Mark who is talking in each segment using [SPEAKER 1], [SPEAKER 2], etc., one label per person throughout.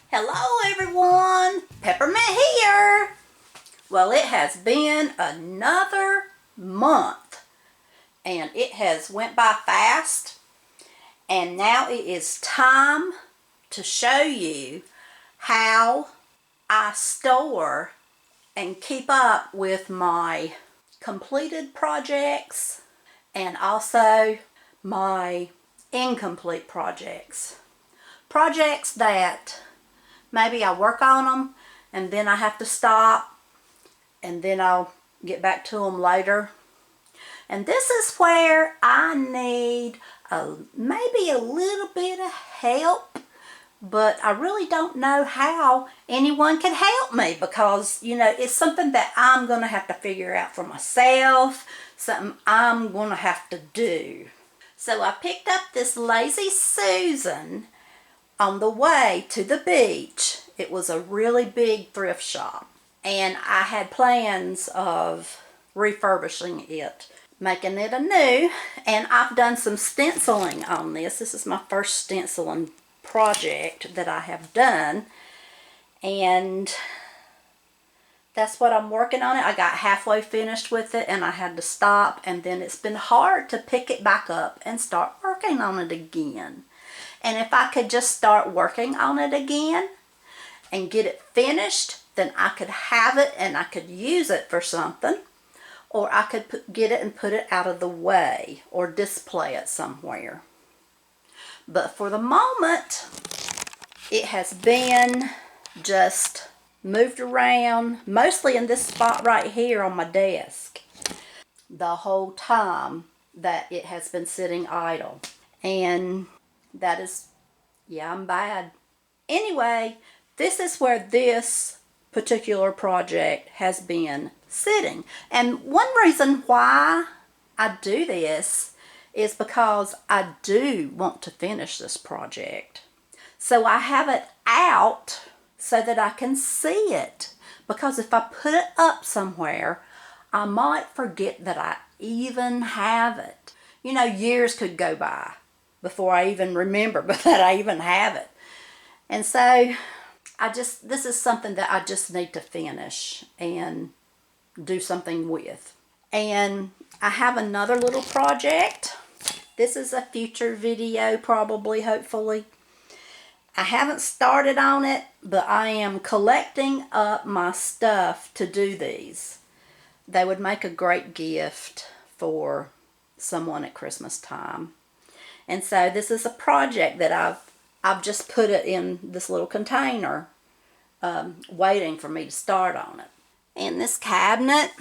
[SPEAKER 1] Hello everyone, Peppermint here. Well, it has been another month and it has went by fast, and now it is time to show you how I store and keep up with my completed projects and also my incomplete projects. Projects that maybe I work on them and then I have to stop and then I'll get back to them later. And this is where I need maybe a little bit of help, but I really don't know how anyone can help me because, you know, it's something that I'm going to have to figure out for myself, something I'm going to have to do. So I picked up this Lazy Susan on the way to the beach. It was a really big thrift shop, and I had plans of refurbishing it, making it anew, and I've done some stenciling on this. This is my first stenciling project that I have done, and that's what I'm working on it. I got halfway finished with it and I had to stop, and then it's been hard to pick it back up and start working on it again. And if I could just start working on it again and get it finished, then I could have it and I could use it for something. Or I could get it and put it out of the way or display it somewhere. But for the moment, it has been just moved around, mostly in this spot right here on my desk, the whole time that it has been sitting idle. And that is, yeah, I'm bad. Anyway, this is where this particular project has been sitting. And one reason why I do this is because I do want to finish this project. So I have it out so that I can see it. Because if I put it up somewhere, I might forget that I even have it. You know, years could go by before I even remember that I even have it. And so this is something that I just need to finish and do something with. And I have another little project. This is a future video, probably, hopefully. I haven't started on it, but I am collecting up my stuff to do these. They would make a great gift for someone at Christmas time. And so this is a project that I've just put it in this little container, waiting for me to start on it. And this cabinet,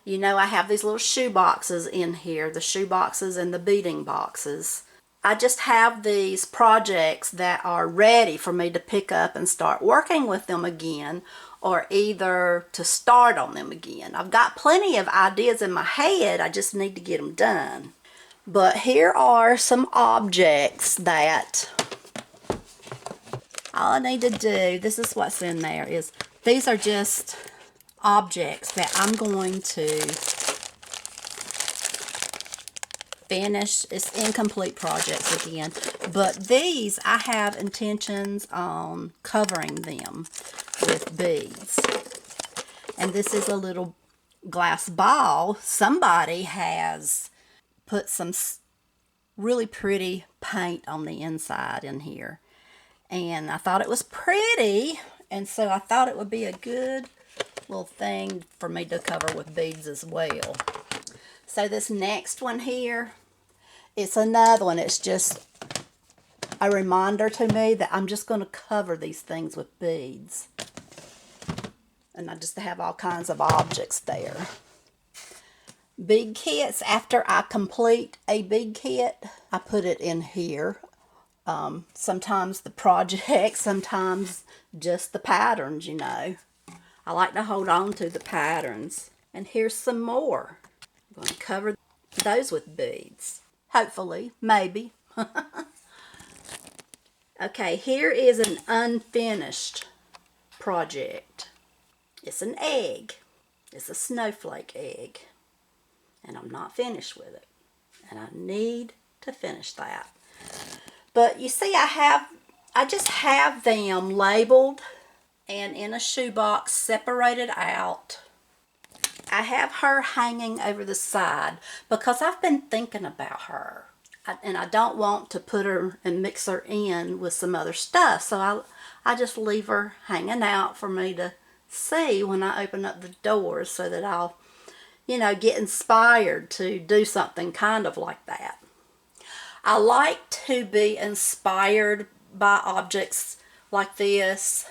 [SPEAKER 1] you know, I have these little shoe boxes in here, the shoe boxes and the beading boxes. I just have these projects that are ready for me to pick up and start working with them again, or either to start on them again. I've got plenty of ideas in my head, I just need to get them done. But here are some objects that all I need to do, this is what's in there, is these are just objects that I'm going to finish. It's incomplete projects again, but these I have intentions on covering them with beads. And this is a little glass ball. Somebody has put some really pretty paint on the inside in here, and I thought it was pretty, and so I thought it would be a good little thing for me to cover with beads as well. So this next one here, it's another one. It's just a reminder to me that I'm just going to cover these things with beads, and I just have all kinds of objects there. Bead kits, after I complete a bead kit, I put it in here. Sometimes the project, sometimes just the patterns, you know. I like to hold on to the patterns. And here's some more. I'm going to cover those with beads. Hopefully, maybe. Okay, here is an unfinished project. It's an egg. It's a snowflake egg. And I'm not finished with it. And I need to finish that. But you see, I I just have them labeled and in a shoebox separated out. I have her hanging over the side because I've been thinking about her. And I don't want to put her and mix her in with some other stuff. So I just leave her hanging out for me to see when I open up the doors so that I'll, get inspired to do something kind of like that. I like to be inspired by objects like this,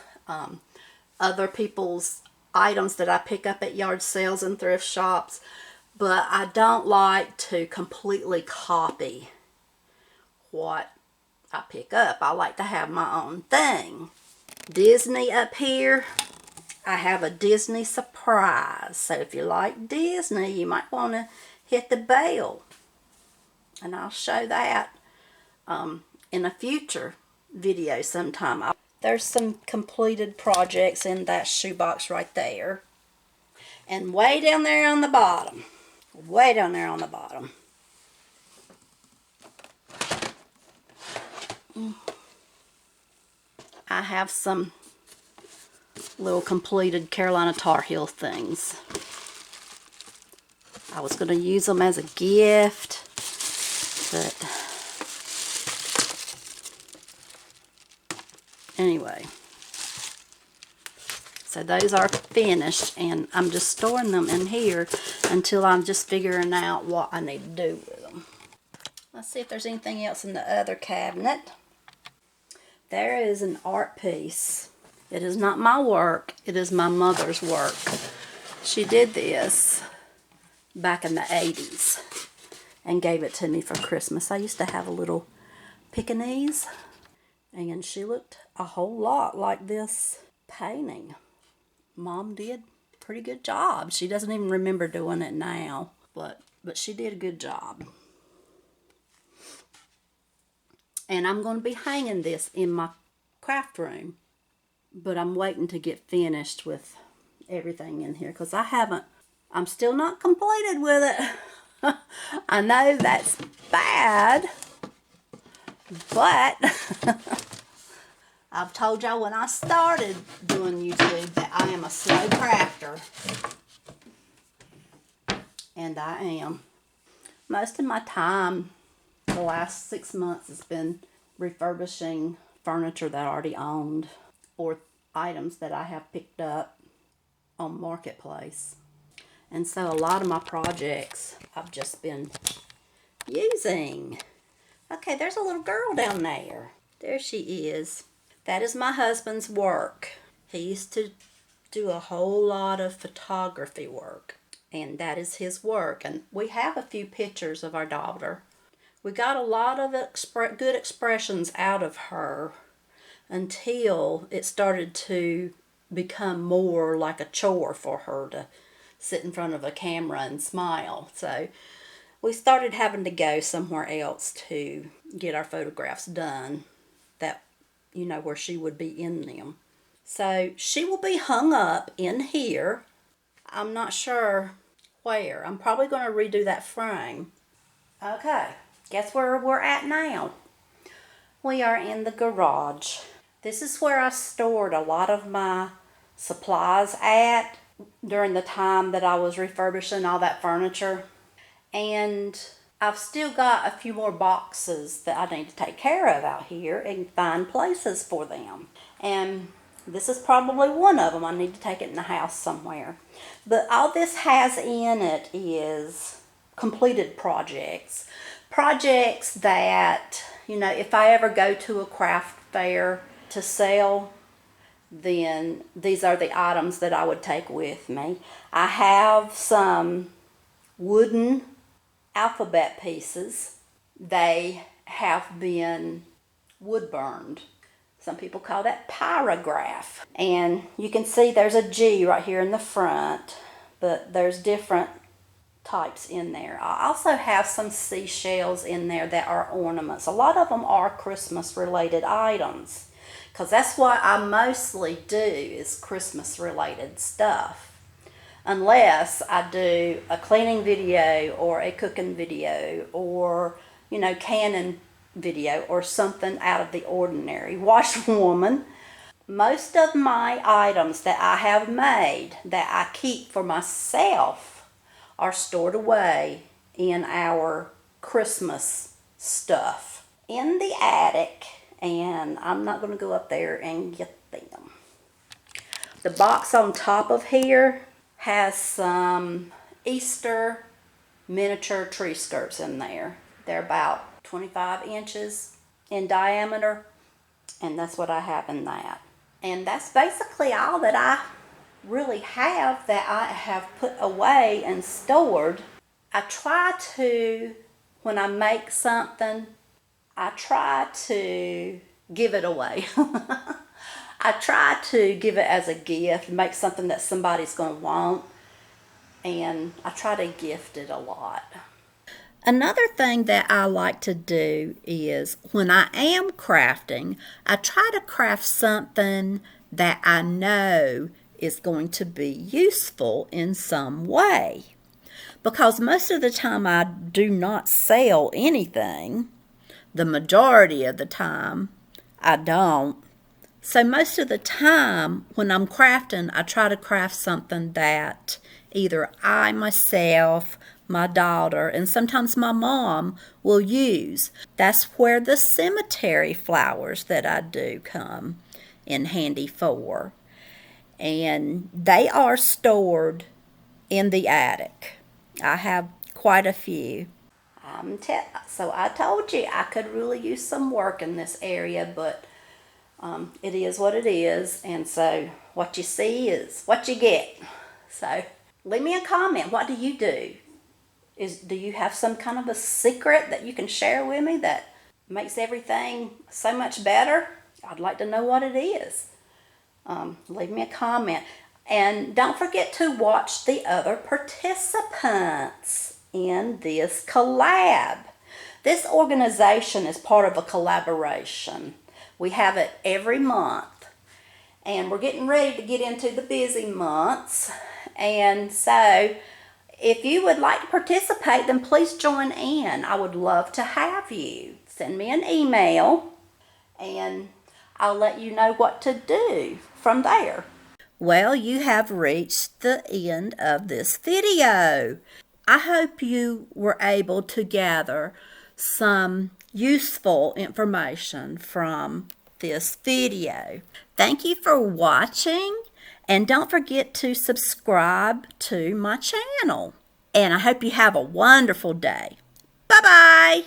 [SPEAKER 1] other people's items that I pick up at yard sales and thrift shops, but I don't like to completely copy what I pick up. I like to have my own thing. Disney up here, I have a Disney surprise. So if you like Disney, you might want to hit the bell. And I'll show that in a future video sometime. There's some completed projects in that shoebox right there. And way down there on the bottom, I have some little completed Carolina Tar Heel things. I was going to use them as a gift, but anyway. So those are finished, and I'm just storing them in here until I'm just figuring out what I need to do with them. Let's see if there's anything else in the other cabinet. There is an art piece. It is not my work. It is my mother's work. She did this back in the 80s and gave it to me for Christmas. I used to have a little Pekingese, and she looked a whole lot like this painting. Mom did a pretty good job. She doesn't even remember doing it now, but she did a good job. And I'm going to be hanging this in my craft room, but I'm waiting to get finished with everything in here because I'm still not completed with it. I know that's bad, but I've told y'all when I started doing YouTube that I am a slow crafter. And I am. Most of my time, the last 6 months, has been refurbishing furniture that I already owned or items that I have picked up on Marketplace. And so a lot of my projects I've just been using. Okay, there's a little girl down there. There she is. That is my husband's work. He used to do a whole lot of photography work, and that is his work. And we have a few pictures of our daughter. We got a lot of good expressions out of her until it started to become more like a chore for her to sit in front of a camera and smile. So we started having to go somewhere else to get our photographs done, that where she would be in them. So she will be hung up in here. I'm not sure where. I'm probably going to redo that frame. Okay, guess where we're at now? We are in the garage. This is where I stored a lot of my supplies at during the time that I was refurbishing all that furniture. And I've still got a few more boxes that I need to take care of out here and find places for them. And this is probably one of them. I need to take it in the house somewhere. But all this has in it is completed projects. Projects that, if I ever go to a craft fair to sell, then these are the items that I would take with me. I have some wooden alphabet pieces. They have been wood burned. Some people call that pyrograph. And you can see there's a G right here in the front, but there's different types in there. I also have some seashells in there that are ornaments. A lot of them are Christmas related items, because that's what I mostly do, is Christmas related stuff. Unless I do a cleaning video or a cooking video or, canning video or something out of the ordinary. Washwoman. Most of my items that I have made that I keep for myself are stored away in our Christmas stuff in the attic, and I'm not going to go up there and get them. The box on top of here has some Easter miniature tree skirts in there. They're about 25 inches in diameter, and that's what I have in that. And that's basically all that I really have that I have put away and stored. I try to, when I make something, I try to give it away. I try to give it as a gift, make something that somebody's going to want, and I try to gift it a lot. Another thing that I like to do is when I am crafting, I try to craft something that I know is going to be useful in some way. Because most of the time I do not sell anything. The majority of the time I don't. So most of the time when I'm crafting, I try to craft something that either I myself, my daughter, and sometimes my mom will use. That's where the cemetery flowers that I do come in handy for. And they are stored in the attic. I have quite a few. So I told you I could really use some work in this area, but it is what it is, and so what you see is what you get. So leave me a comment. What do you do? Do you have some kind of a secret that you can share with me that makes everything so much better? I'd like to know what it is. Leave me a comment. And don't forget to watch the other participants in this collab. This organization is part of a collaboration. We have it every month. And we're getting ready to get into the busy months. And so if you would like to participate, then please join in. I would love to have you. Send me an email and I'll let you know what to do from there. Well, you have reached the end of this video. I hope you were able to gather some useful information from this video. Thank you for watching, and don't forget to subscribe to my channel. And I hope you have a wonderful day. Bye-bye.